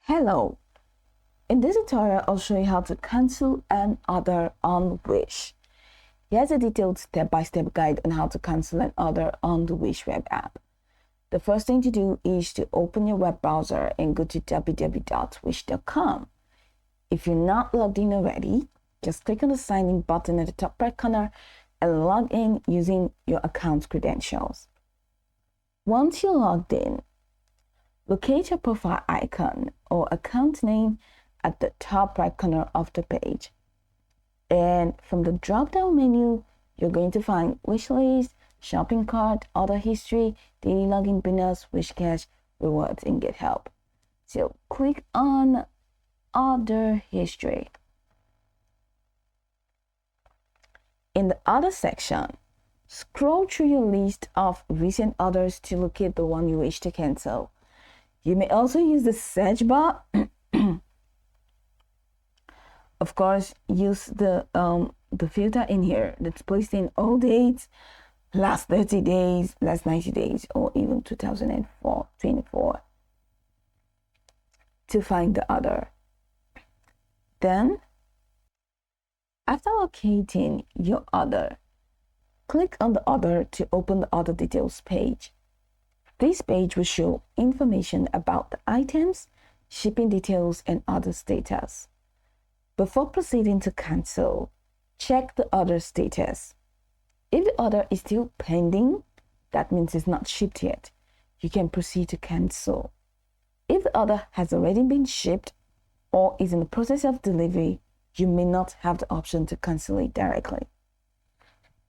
Hello! In this tutorial, I'll show you how to cancel an order on Wish. Here's a detailed step-by-step guide on how to cancel an order on the Wish web app. The first thing to do is to open your web browser and go to www.wish.com. If you're not logged in already, just click on the sign in button at the top right corner and log in using your account credentials. Once you're logged in, locate your profile icon or account name at the top right corner of the page. And from the drop-down menu, you're going to find Wishlist, Shopping Cart, Order History, Daily Login Bonus, Wish Cash, Rewards, and Get Help. So click on Order History. In the Order section, scroll through your list of recent orders to locate the one you wish to cancel. You may also use the search bar. Of course, use the filter in here that's placed in all dates, last 30 days, last 90 days, or even 2024 to find the order. Then, after locating your order, click on the order to open the order details page. This page will show information about the items, shipping details, and order status. Before proceeding to cancel, check the order status. If the order is still pending, that means it's not shipped yet. You can proceed to cancel. If the order has already been shipped or is in the process of delivery, you may not have the option to cancel it directly.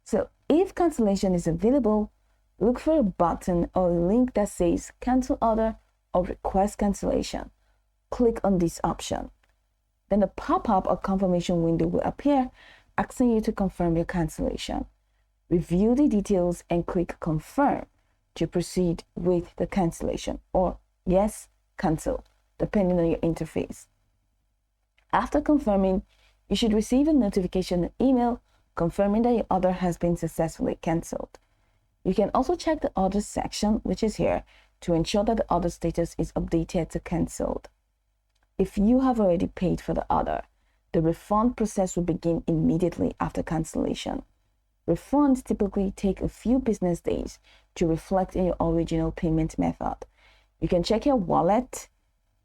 So if cancellation is available, look for a button or a link that says Cancel Order or Request Cancellation. Click on this option. Then a pop-up or confirmation window will appear asking you to confirm your cancellation. Review the details and click Confirm to proceed with the cancellation, or Yes, Cancel, depending on your interface. After confirming, you should receive a notification email confirming that your order has been successfully cancelled. You can also check the order section, which is here, to ensure that the order status is updated to cancelled. If you have already paid for the order, the refund process will begin immediately after cancellation. Refunds typically take a few business days to reflect in your original payment method. You can check your wallet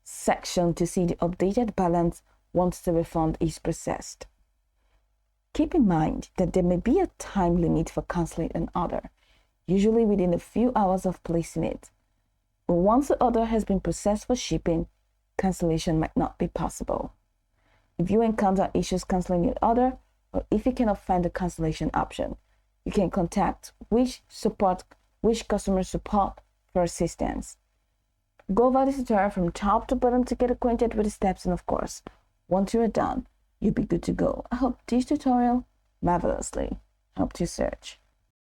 section to see the updated balance once the refund is processed. Keep in mind that there may be a time limit for canceling an order, usually within a few hours of placing it. But once the order has been processed for shipping, cancellation might not be possible. If you encounter issues canceling your order, or if you cannot find the cancellation option, you can contact Wish customer support for assistance. Go over this tutorial from top to bottom to get acquainted with the steps, and of course, once you are done, you'll be good to go. I hope this tutorial marvelously helped you search.